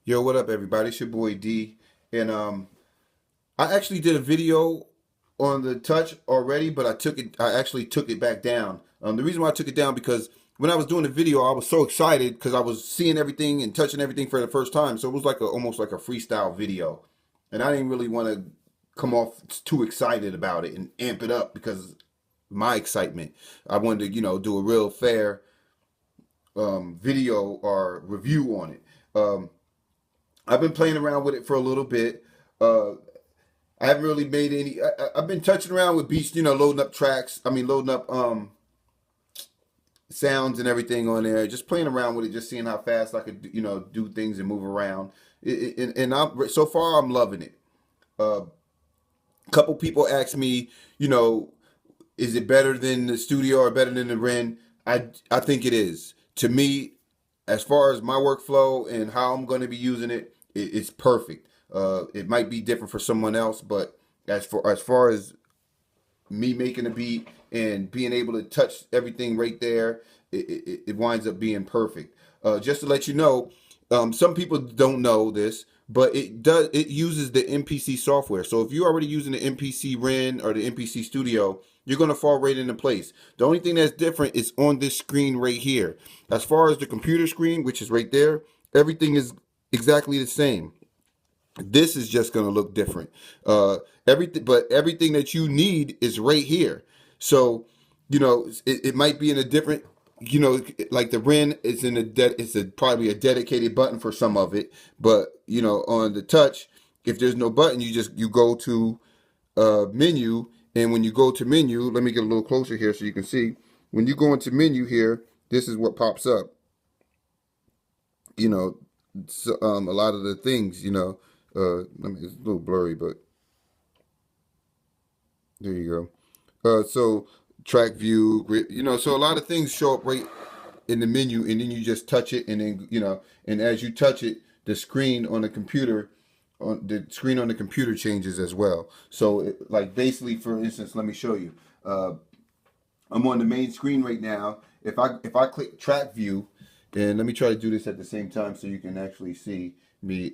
Yo, what up, everybody? It's your boy D, and I actually did a video on the touch already, but I actually took it back down. The reason why I took it down because when I was doing the video, I was so excited because I was seeing everything and touching everything for the first time. So it was like almost like a freestyle video, and I didn't really want to come off too excited about it and amp it up because my excitement. I wanted to, do a real fair video or review on it. I've been playing around with it for a little bit. Uh, I haven't really made any. Have been touching around with beats, loading up tracks. I mean, loading up sounds and everything on there. Just playing around with it, just seeing how fast I could, do things and move around. And so far, I'm loving it. A couple people asked me, is it better than the studio or better than the Ren? I think it is. To me, as far as my workflow and how I'm going to be using it, it's perfect. It might be different for someone else, but as far as me making a beat and being able to touch everything right there, it winds up being perfect. Just to let you know, some people don't know this, but it uses the MPC software. So if you're already using the MPC Ren or the MPC Studio, you're gonna fall right into place. The only thing that's different is on this screen right here. As far as the computer screen, which is right there, everything is exactly the same. This is just going to look different. Everything that you need is right here. So, it might be in a different, like the Ren is in probably a dedicated button for some of it. But on the touch, if there's no button, you go to menu, and when you go to menu, let me get a little closer here so you can see. When you go into menu here, this is what pops up. So, a lot of the things, it's a little blurry, but there you go. So track view, so a lot of things show up right in the menu, and then you just touch it, and then and as you touch it, the screen on the computer, changes as well. So, like basically, for instance, let me show you. I'm on the main screen right now. If I click track view, and let me try to do this at the same time so you can actually see me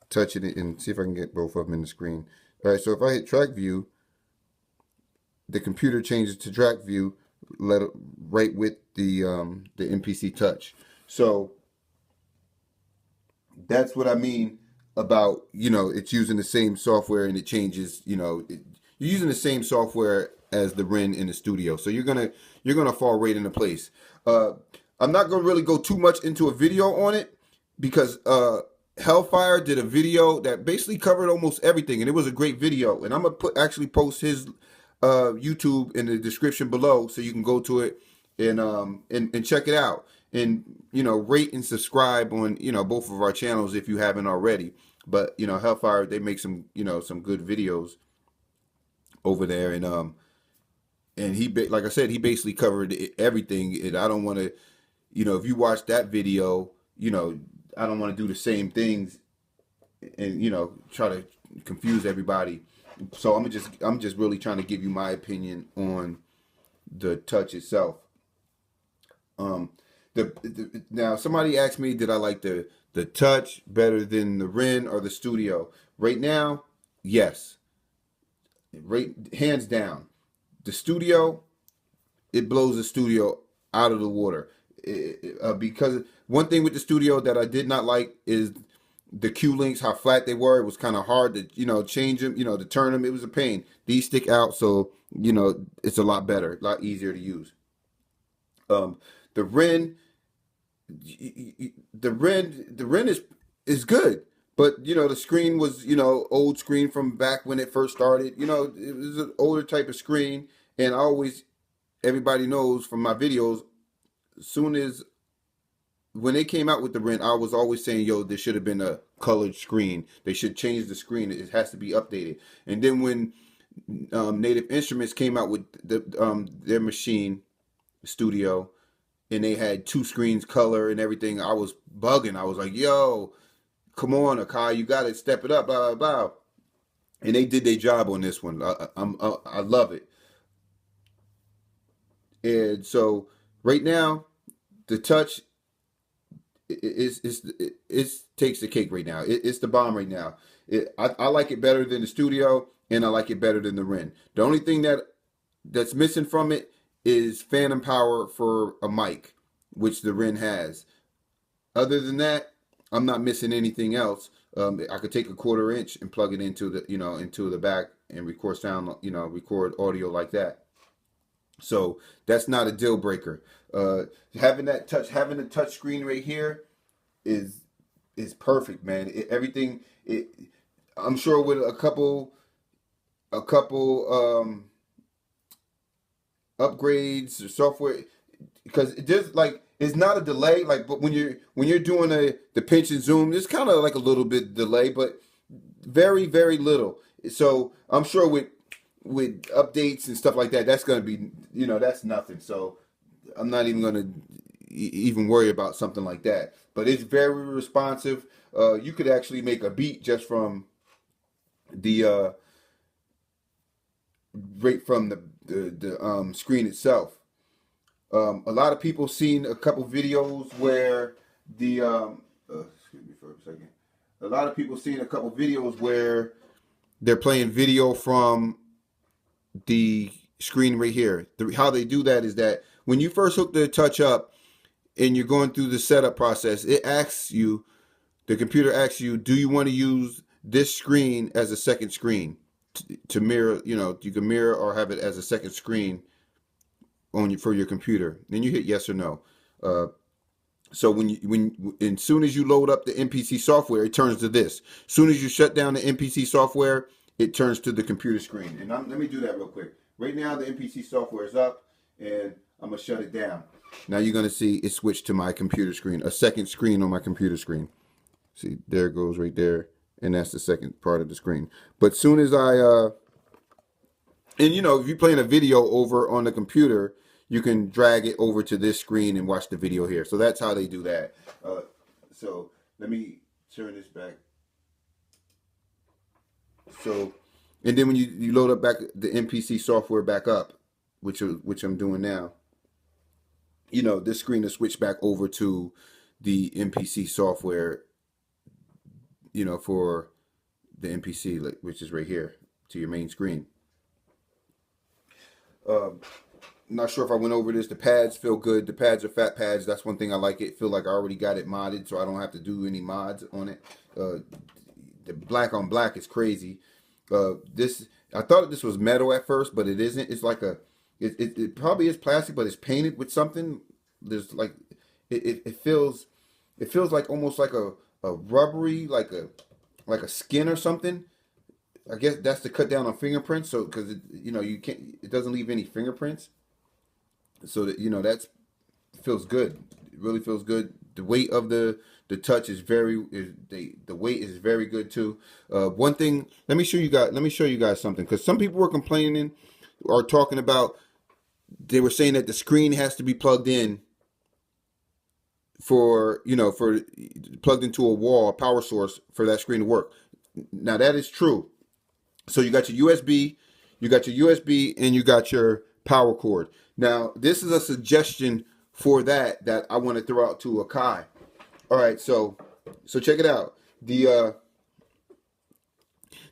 touching it and see if I can get both of them in the screen. All right, so if I hit track view, the computer changes to track view, right with the MPC Touch. So that's what I mean about it's using the same software and it changes. You're using the same software as the Ren in the studio, so you're gonna fall right into place. I'm not gonna really go too much into a video on it because Hellfire did a video that basically covered almost everything, and it was a great video. And I'm gonna actually post his YouTube in the description below, so you can go to it and check it out, and rate and subscribe on both of our channels if you haven't already. But Hellfire, they make some some good videos over there, and like I said, he basically covered everything. And I don't want to, if you watch that video, I don't want to do the same things and try to confuse everybody. So I'm just really trying to give you my opinion on the touch itself. Now somebody asked me, did I like the touch better than the Ren or the studio? Right now, yes. Right, hands down. The studio, it blows the studio out of the water. Because one thing with the studio that I did not like is the Q links, how flat they were. It was kind of hard to change them, to turn them. It was a pain. These stick out, so it's a lot better, a lot easier to use. The Ren, the Ren is good, but the screen was old screen from back when it first started. It was an older type of screen, and everybody knows from my videos, soon as when they came out with the Ren, I was always saying, yo, there should have been a colored screen. They should change the screen. It has to be updated. And then when Native Instruments came out with their machine studio, and they had two screens, color and everything, I was bugging. I was like, yo, come on, Akai, you got to step it up, blah, blah, blah. And they did their job on this one. I love it. And so right now, the touch, it takes the cake right now. It's the bomb right now. I like it better than the Studio, and I like it better than the Ren. The only thing that's missing from it is phantom power for a mic, which the Ren has. Other than that, I'm not missing anything else. I could take a 1/4 inch and plug it into the back and record sound, record audio like that. So that's not a deal breaker. Having the touch screen right here is perfect, man. I'm sure with a couple upgrades or software, because it just like it's not a delay. Like, but when you're doing the pinch and zoom, there's kind of like a little bit delay, but very very little. So I'm sure with updates and stuff like that, that's gonna be that's nothing. So I'm not even gonna even worry about something like that. But it's very responsive. You could actually make a beat just from the right from the screen itself. A lot of people seen a couple videos where excuse me for a second. A lot of people seen a couple videos where they're playing video from the screen right here. How they do that is that when you first hook the touch up and you're going through the setup process, the computer asks you, do you want to use this screen as a second screen to mirror? You can mirror or have it as a second screen for your computer. Then you hit yes or no. So as soon as you load up the MPC software, it turns to this. As soon as you shut down the MPC software, it turns to the computer screen. And let me do that real quick. Right now, the MPC software is up, and I'm gonna shut it down. Now you're gonna see it switch to my computer screen, a second screen on my computer screen. See, there it goes right there, and that's the second part of the screen. But soon as if you're playing a video over on the computer, you can drag it over to this screen and watch the video here. So that's how they do that. So let me turn this back. So, and then when you load up back the MPC software back up, which I'm doing now, this screen will switch back over to the MPC software, for the MPC, which is right here to your main screen. Not sure if I went over this. The pads feel good. The pads are fat pads. That's one thing I like. It feel like I already got it modded, so I don't have to do any mods on it. The black on black is crazy. I thought this was metal at first, but it isn't. It's like it probably is plastic, but it's painted with something. There's like it feels like almost like a rubbery, like a skin or something. I guess that's to cut down on fingerprints. So because it doesn't leave any fingerprints. So that that feels good. It really feels good. The weight of the touch is the weight is very good too. One thing, let me show you guys something, because some people were complaining or talking about, they were saying that the screen has to be plugged in for plugged into a wall, a power source for that screen to work. Now that is true. So you got your USB, and you got your power cord. Now this is a suggestion for that I want to throw out to Akai. All right, so check it out.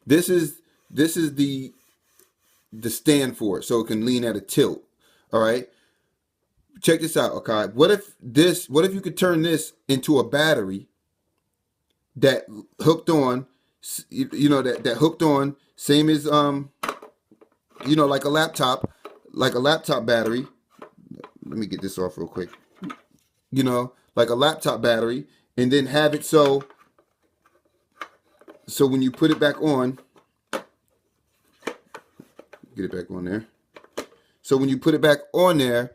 This is the stand for it, so it can lean at a tilt. All right, check this out, Akai. What if you could turn this into a battery that hooked on, that hooked on, same as like a laptop battery. Let me get this off real quick. Like a laptop battery, and then have it so when you put it back on, get it back on there. So when you put it back on there,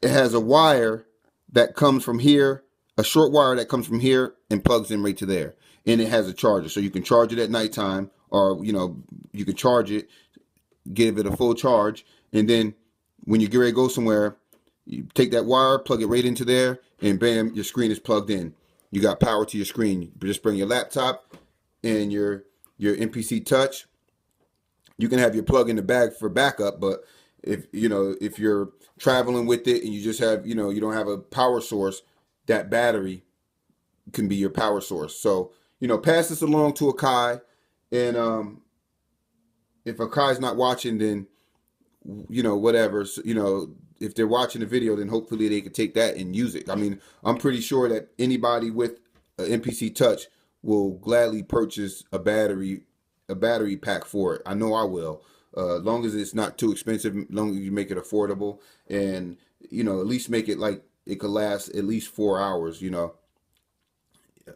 it has a wire that comes from here, a short wire that comes from here and plugs in right to there. And it has a charger, so you can charge it at nighttime, or you can charge it, give it a full charge, and then when you get ready to go somewhere, you take that wire, plug it right into there, and bam, your screen is plugged in. You got power to your screen. You just bring your laptop and your MPC Touch. You can have your plug in the bag for backup, but if you're traveling with it and you just have you don't have a power source, that battery can be your power source. So, you know, pass this along to Akai, and if Akai's not watching, then you know, whatever. So, you know, if they're watching the video, then hopefully they can take that and use it. I mean, I'm pretty sure that anybody with an MPC Touch will gladly purchase a battery pack for it. I know I will. As long as it's not too expensive, as long as you make it affordable, and you know, at least make it like it could last at least 4 hours. You know,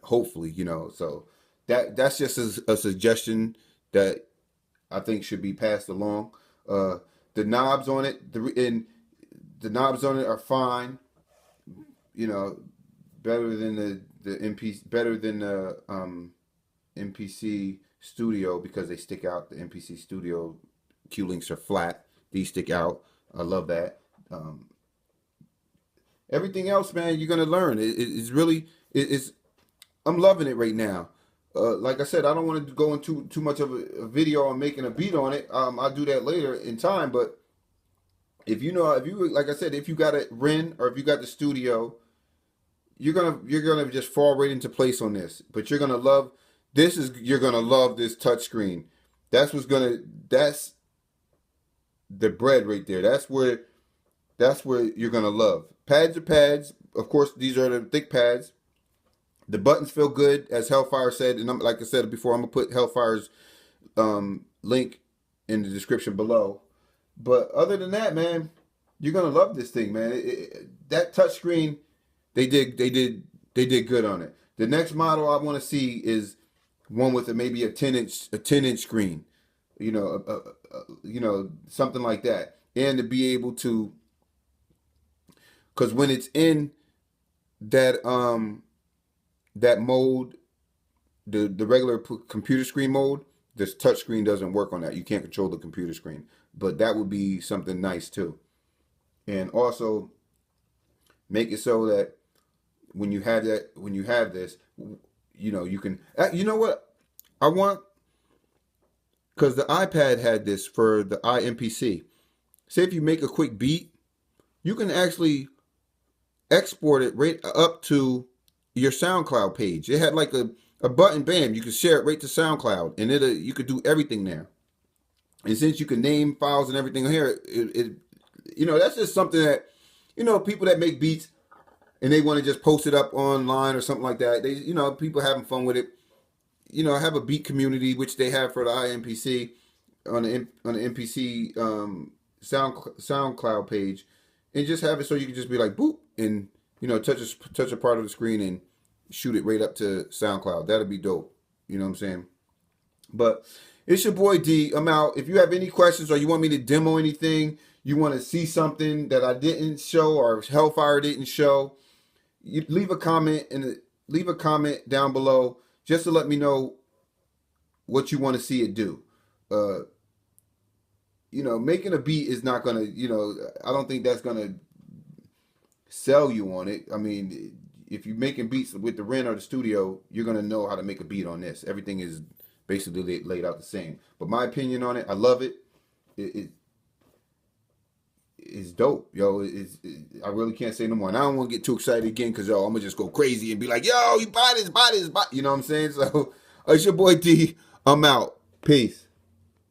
hopefully, you know. So that's just a suggestion that I think should be passed along. The knobs on it, the knobs on it are fine. You know, better than the MPC, better than the MPC Studio, because they stick out. The MPC Studio Q links are flat. These stick out. I love that. Everything else, man, you're gonna learn. It's really it's. I'm loving it right now. Like I said, I don't want to go into too much of a video on making a beat on it. I'll do that later in time. But if you know, if you like I said, if you got a Ren or if you got the Studio, you're gonna just fall right into place on this. But you're gonna love this. You're gonna love this touchscreen. That's the bread right there. That's where you're gonna love. Pads are pads. Of course, these are the thick pads. The buttons feel good, as Hellfire said, and like I said before, I'm gonna put Hellfire's link in the description below. But other than that, man, you're gonna love this thing, man. That touchscreen, they did good on it. The next model I want to see is one with maybe a 10-inch screen, you know, something like that, and to be able to, because when it's in that that mode, the regular computer screen mode, this touch screen doesn't work on that. You can't control the computer screen, but that would be something nice too. And also make it so that when you have this, you know, you can, you know what I want, because the iPad had this for the iMPC. Say if you make a quick beat, you can actually export it right up to your SoundCloud page. It had like a button, bam, you could share it right to SoundCloud, and you could do everything there. And since you can name files and everything here, you know, that's just something that, you know, people that make beats and they want to just post it up online or something like that. They, you know, people having fun with it. You know, have a beat community, which they have for the iMPC on the MPC SoundCloud page, and just have it so you can just be like boop, and you know, touch a part of the screen and shoot it right up to SoundCloud. That'd be dope. You know what I'm saying? But it's your boy D. I'm out. If you have any questions or you want me to demo anything, you want to see something that I didn't show or Hellfire didn't show, you leave a comment down below just to let me know what you want to see it do. You know, making a beat is not gonna, you know, I don't think that's gonna sell you on it. I mean, if you're making beats with the Ren or the Studio, you're gonna know how to make a beat on this. Everything is basically laid out the same. But my opinion on it, I love it. It's dope, yo. I really can't say no more. And I don't want to get too excited again, because yo, I'm gonna just go crazy and be like, yo, you buy this. You know what I'm saying? So it's your boy D. I'm out. Peace.